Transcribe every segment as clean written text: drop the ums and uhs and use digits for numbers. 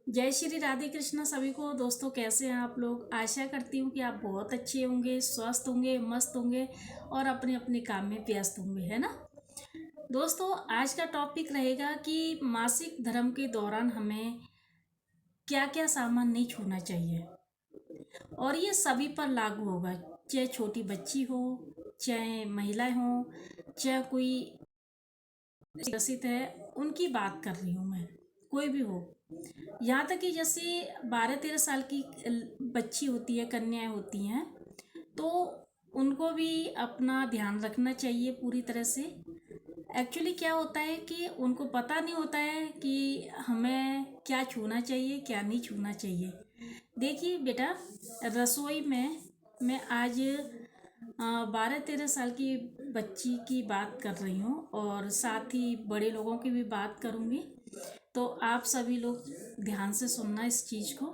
जय श्री राधे कृष्णा सभी को। दोस्तों, कैसे हैं आप लोग? आशा करती हूँ कि आप बहुत अच्छे होंगे, स्वस्थ होंगे, मस्त होंगे और अपने अपने काम में व्यस्त होंगे, है ना। दोस्तों, आज का टॉपिक रहेगा कि मासिक धर्म के दौरान हमें क्या क्या सामान नहीं छूना चाहिए। और ये सभी पर लागू होगा, चाहे छोटी बच्ची हो, चाहे महिलाएं हो, चाहे कोई ग्रसित है, उनकी बात कर रही हूँ मैं। कोई भी हो, यहाँ तक कि जैसे 12-13 साल की बच्ची होती है, कन्याएं होती हैं, तो उनको भी अपना ध्यान रखना चाहिए पूरी तरह से। एक्चुअली क्या होता है कि उनको पता नहीं होता है कि हमें क्या छूना चाहिए, क्या नहीं छूना चाहिए। देखिए बेटा, रसोई में मैं आज 12-13 साल की बच्ची की बात कर रही हूँ और साथ ही बड़े लोगों की भी बात करूँगी। तो आप सभी लोग ध्यान से सुनना इस चीज़ को।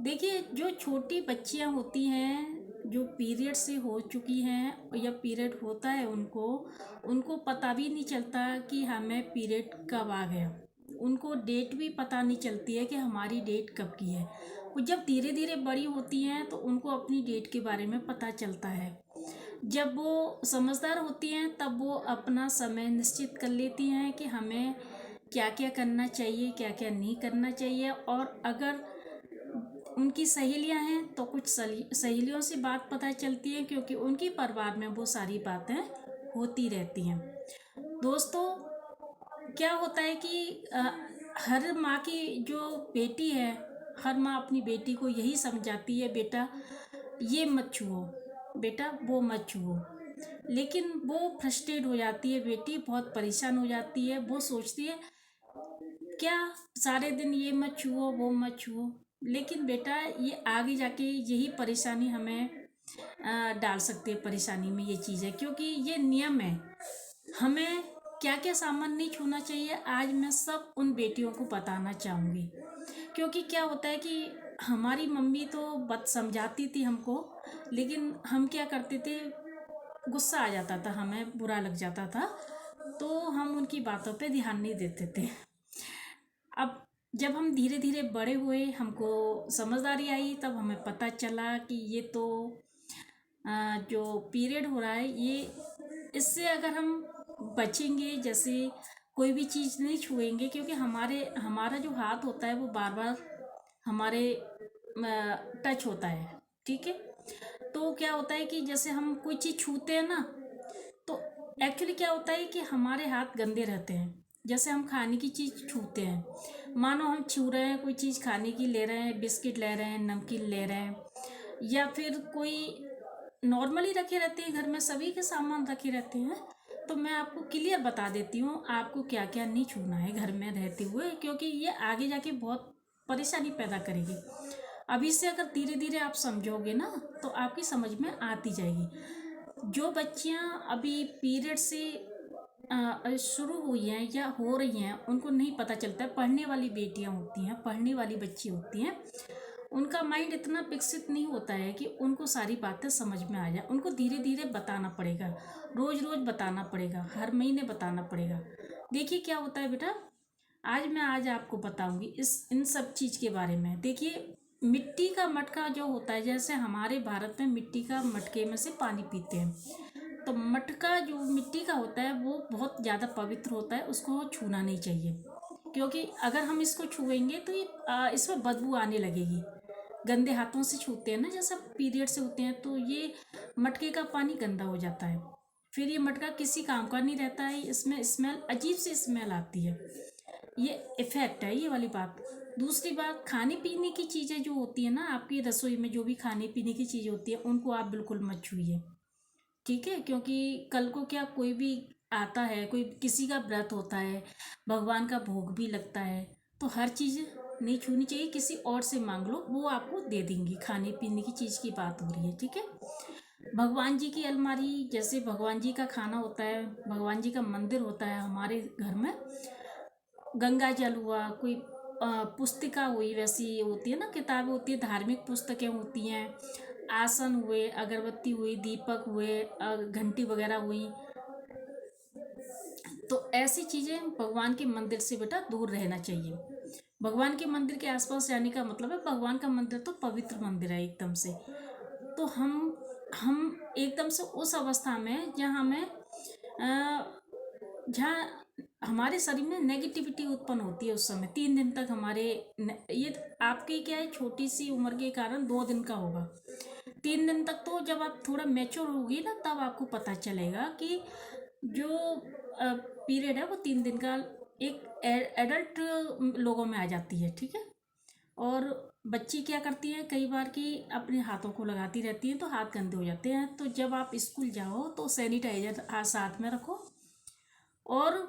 देखिए, जो छोटी बच्चियां होती हैं, जो पीरियड से हो चुकी हैं या पीरियड होता है उनको उनको पता भी नहीं चलता कि हमें पीरियड कब आ गया। उनको डेट भी पता नहीं चलती है कि हमारी डेट कब की है। वो जब धीरे धीरे बड़ी होती हैं तो उनको अपनी डेट के बारे में पता चलता है। जब वो समझदार होती हैं तब वो अपना समय निश्चित कर लेती हैं कि हमें क्या क्या करना चाहिए, क्या क्या नहीं करना चाहिए। और अगर उनकी सहेलियां हैं तो कुछ सहेलियों से बात पता चलती है, क्योंकि उनकी परिवार में वो सारी बातें होती रहती हैं। दोस्तों, क्या होता है कि हर माँ की जो बेटी है, हर माँ अपनी बेटी को यही समझाती है, बेटा ये मत छुओ, बेटा वो मत छुओ। लेकिन वो फ्रस्ट्रेट हो जाती है, बेटी बहुत परेशान हो जाती है। वो सोचती है क्या सारे दिन ये मत छुओ, वो मत छुओ। लेकिन बेटा, ये आगे जाके यही परेशानी हमें डाल सकती है परेशानी में, ये चीज़ है, क्योंकि ये नियम है। हमें क्या क्या सामान नहीं छूना चाहिए, आज मैं सब उन बेटियों को बताना चाहूँगी। क्योंकि क्या होता है कि हमारी मम्मी तो बत समझाती थी हमको, लेकिन हम क्या करते थे, गुस्सा आ जाता था, हमें बुरा लग जाता था, तो हम उनकी बातों पे ध्यान नहीं देते थे। अब जब हम धीरे धीरे बड़े हुए, हमको समझदारी आई, तब हमें पता चला कि ये तो जो पीरियड हो रहा है, ये इससे अगर हम बचेंगे, जैसे कोई भी चीज़ नहीं छुएंगे, क्योंकि हमारा जो हाथ होता है वो बार बार हमारे टच होता है, ठीक है। तो क्या होता है कि जैसे हम कोई चीज़ छूते हैं ना, तो एक्चुअली क्या होता है कि हमारे हाथ गंदे रहते हैं। जैसे हम खाने की चीज़ छूते हैं, मानो हम छू रहे हैं, कोई चीज़ खाने की ले रहे हैं, बिस्किट ले रहे हैं, नमकीन ले रहे हैं, या फिर कोई नॉर्मली रखे रहते हैं, घर में सभी के सामान रखे रहते हैं। तो मैं आपको क्लियर बता देती हूँ आपको क्या क्या नहीं छूना है घर में रहते हुए, क्योंकि ये आगे जाके बहुत परेशानी पैदा करेगी। अभी से अगर धीरे धीरे आप समझोगे ना, तो आपकी समझ में आती जाएगी। जो बच्चियां अभी पीरियड से शुरू हुई हैं या हो रही हैं, उनको नहीं पता चलता है। पढ़ने वाली बेटियां होती हैं, पढ़ने वाली बच्ची होती हैं, उनका माइंड इतना विकसित नहीं होता है कि उनको सारी बातें समझ में आ जाए। उनको धीरे धीरे बताना पड़ेगा, रोज रोज बताना पड़ेगा, हर महीने बताना पड़ेगा। देखिए क्या होता है बेटा, आज आपको बताऊंगी इन सब चीज़ के बारे में। देखिए, मिट्टी का मटका जो होता है, जैसे हमारे भारत में मिट्टी का मटके में से पानी पीते हैं, तो मटका जो मिट्टी का होता है वो बहुत ज़्यादा पवित्र होता है, उसको छूना नहीं चाहिए। क्योंकि अगर हम इसको छुएंगे तो ये इसमें बदबू आने लगेगी। गंदे हाथों से छूते हैं ना, जैसे पीरियड से होते हैं, तो ये मटके का पानी गंदा हो जाता है। फिर ये मटका किसी काम का नहीं रहता है, इसमें स्मेल, अजीब सी स्मेल आती है। ये इफेक्ट है, ये वाली बात। दूसरी बात, खाने पीने की चीज़ें जो होती है ना, आपकी रसोई में जो भी खाने पीने की चीज़ होती है, उनको आप बिल्कुल मत छूइए, ठीक है। क्योंकि कल को क्या कोई भी आता है, कोई किसी का व्रत होता है, भगवान का भोग भी लगता है, तो हर चीज़ नहीं छूनी चाहिए। किसी और से मांग लो, वो आपको दे देंगी। खाने पीने की चीज़ की बात हो रही है, ठीक है। भगवान जी की अलमारी, जैसे भगवान जी का खाना होता है, भगवान जी का मंदिर होता है हमारे घर में, गंगा जल हुआ, कोई पुस्तिका हुई, वैसी होती है ना, किताबें होती है, धार्मिक पुस्तकें होती हैं, आसन हुए, अगरबत्ती हुई, दीपक हुए, घंटी वगैरह हुई, तो ऐसी चीज़ें भगवान के मंदिर से बेटा दूर रहना चाहिए। भगवान के मंदिर के आसपास जाने का मतलब है भगवान का मंदिर तो पवित्र मंदिर है एकदम से। तो हम एकदम से उस अवस्था में जहाँ हमें जहाँ हमारे शरीर में नेगेटिविटी उत्पन्न होती है उस समय 3 दिन तक ये आपकी क्या है, छोटी सी उम्र के कारण 2 दिन का होगा। 3 दिन तक तो जब आप थोड़ा मैच्योर होगी ना तब आपको पता चलेगा कि जो पीरियड है वो 3 दिन का एक एडल्ट लोगों में आ जाती है, ठीक है। और बच्ची क्या करती है कई बार कि अपने हाथों को लगाती रहती है तो हाथ गंदे हो जाते हैं। तो जब आप स्कूल जाओ तो सैनिटाइजर साथ में रखो और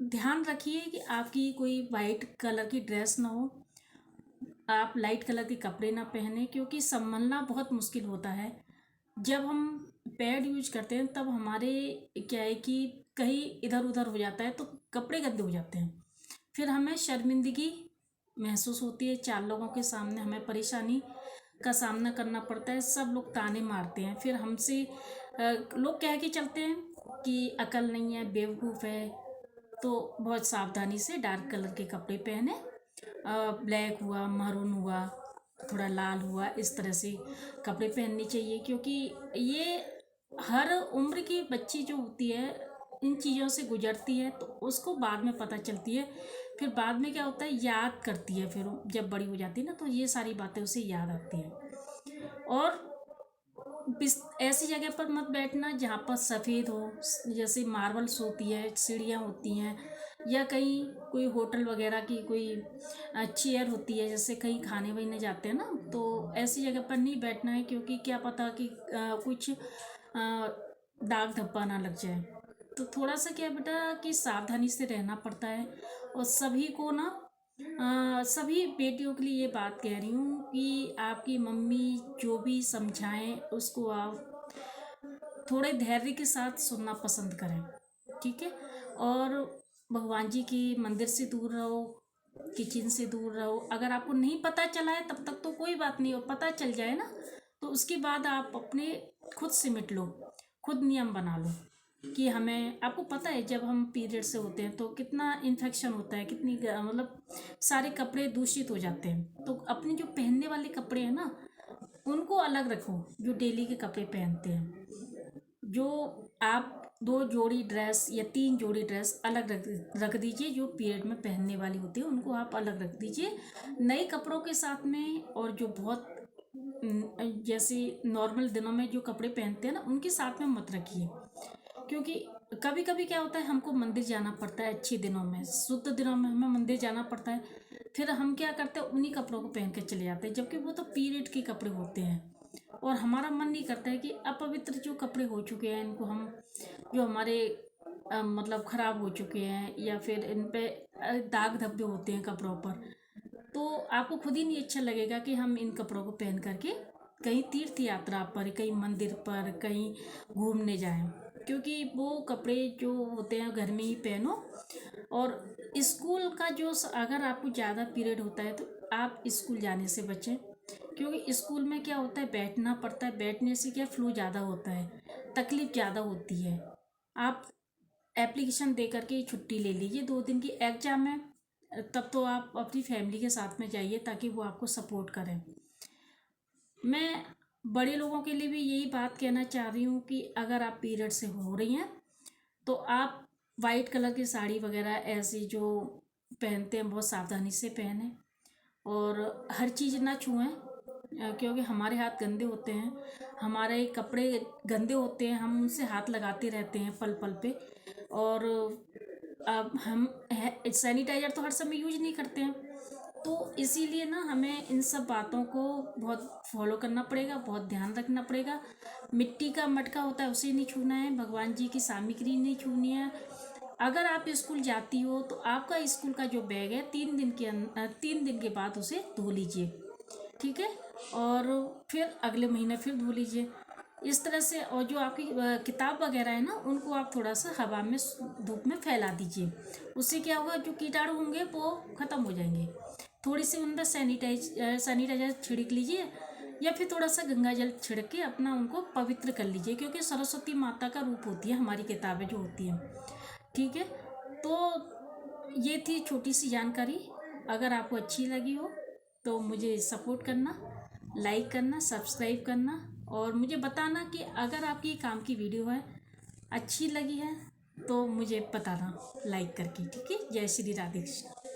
ध्यान रखिए कि आपकी कोई वाइट कलर की ड्रेस ना हो, आप लाइट कलर के कपड़े ना पहने, क्योंकि संभलना बहुत मुश्किल होता है। जब हम पैड यूज करते हैं तब हमारे क्या है कि कहीं इधर उधर हो जाता है तो कपड़े गंदे हो जाते हैं, फिर हमें शर्मिंदगी महसूस होती है, 4 लोगों के सामने हमें परेशानी का सामना करना पड़ता है, सब लोग ताने मारते हैं, फिर हमसे लोग कह के चलते हैं कि अकल नहीं है, बेवकूफ़ है। तो बहुत सावधानी से डार्क कलर के कपड़े पहने, ब्लैक हुआ, महरून हुआ, थोड़ा लाल हुआ, इस तरह से कपड़े पहनने चाहिए, क्योंकि ये हर उम्र की बच्ची जो होती है इन चीज़ों से गुजरती है तो उसको बाद में पता चलती है। फिर बाद में क्या होता है, याद करती है, फिर जब बड़ी हो जाती है ना तो ये सारी बातें उसे याद आती हैं। और ऐसी जगह पर मत बैठना जहाँ पर सफ़ेद हो, जैसे मार्बल्स होती है, सीढ़ियाँ होती हैं, या कहीं कोई होटल वगैरह की कोई चेयर होती है, जैसे कहीं खाने वाने जाते हैं ना तो ऐसी जगह पर नहीं बैठना है, क्योंकि क्या पता कि कुछ दाग धब्बा ना लग जाए। तो थोड़ा सा क्या बेटा कि सावधानी से रहना पड़ता है। और सभी को ना सभी बेटियों के लिए ये बात कह रही हूँ कि आपकी मम्मी जो भी समझाएं उसको आप थोड़े धैर्य के साथ सुनना पसंद करें, ठीक है। और भगवान जी की मंदिर से दूर रहो, किचन से दूर रहो। अगर आपको नहीं पता चला है तब तक तो कोई बात नहीं, हो पता चल जाए ना तो उसके बाद आप अपने खुद सिमट लो, खुद नियम बना लो कि हमें, आपको पता है जब हम पीरियड से होते हैं तो कितना इन्फेक्शन होता है, कितनी मतलब सारे कपड़े दूषित हो जाते हैं। तो अपने जो पहनने वाले कपड़े हैं ना उनको अलग रखो, जो डेली के कपड़े पहनते हैं। जो आप 2 जोड़ी ड्रेस या 3 जोड़ी ड्रेस अलग रख दीजिए, जो पीरियड में पहनने वाली होती है उनको आप अलग रख दीजिए नए कपड़ों के साथ में। और जो बहुत जैसे नॉर्मल दिनों में जो कपड़े पहनते हैं ना उनके साथ में मत रखिए, क्योंकि कभी कभी क्या होता है हमको मंदिर जाना पड़ता है, अच्छे दिनों में शुद्ध दिनों में हमें मंदिर जाना पड़ता है, फिर हम क्या करते हैं उन्हीं कपड़ों को पहन के चले जाते हैं, जबकि वो तो पीरियड के कपड़े होते हैं। और हमारा मन नहीं करता है कि अपवित्र जो कपड़े हो चुके हैं इनको हम, जो हमारे मतलब ख़राब हो चुके हैं या फिर इन पे दाग धब्बे होते हैं कपड़ों पर, तो आपको खुद ही नहीं अच्छा लगेगा कि हम इन कपड़ों को पहन करके कहीं तीर्थ यात्रा पर, कहीं मंदिर पर, कहीं घूमने जाएं। क्योंकि वो कपड़े जो होते हैं घर में ही पहनो। और स्कूल का जो अगर आपको ज़्यादा पीरियड होता है तो आप स्कूल जाने से बचें, क्योंकि स्कूल में क्या होता है बैठना पड़ता है, बैठने से क्या फ्लू ज़्यादा होता है, तकलीफ़ ज़्यादा होती है। आप एप्लीकेशन दे करके छुट्टी ले लीजिए, 2 दिन की एग्जाम है तब तो आप अपनी फैमिली के साथ में जाइए ताकि वो आपको सपोर्ट करें। मैं बड़े लोगों के लिए भी यही बात कहना चाह रही हूँ कि अगर आप पीरियड से हो रही हैं तो आप वाइट कलर की साड़ी वगैरह ऐसी जो पहनते हैं बहुत सावधानी से पहने, और हर चीज़ ना छुएं, क्योंकि हमारे हाथ गंदे होते हैं, हमारे कपड़े गंदे होते हैं, हम उनसे हाथ लगाते रहते हैं पल पल पे। और अब हम सैनिटाइजर तो हर समय यूज नहीं करते हैं, तो इसीलिए ना हमें इन सब बातों को बहुत फॉलो करना पड़ेगा, बहुत ध्यान रखना पड़ेगा। मिट्टी का मटका होता है उसे नहीं छूना है, भगवान जी की सामग्री नहीं छूनी है। अगर आप स्कूल जाती हो तो आपका स्कूल का जो बैग है 3 दिन के बाद उसे धो लीजिए, ठीक है। और फिर अगले महीने फिर धो लीजिए इस तरह से। और जो आपकी किताब वगैरह है ना उनको आप थोड़ा सा हवा में धूप में फैला दीजिए, उससे क्या होगा जो कीटाणु होंगे वो ख़त्म हो जाएंगे। थोड़ी सी उन पर सैनिटाइजर छिड़क लीजिए, या फिर थोड़ा सा गंगा जल छिड़क के अपना उनको पवित्र कर लीजिए, क्योंकि सरस्वती माता का रूप होती है हमारी किताबें जो होती हैं, ठीक है। तो ये थी छोटी सी जानकारी। अगर आपको अच्छी लगी हो तो मुझे सपोर्ट करना, लाइक करना, सब्सक्राइब करना और मुझे बताना कि अगर आपकी काम की वीडियो है अच्छी लगी है तो मुझे बताना लाइक करके। ठीक है, जय श्री राधे कृष्ण।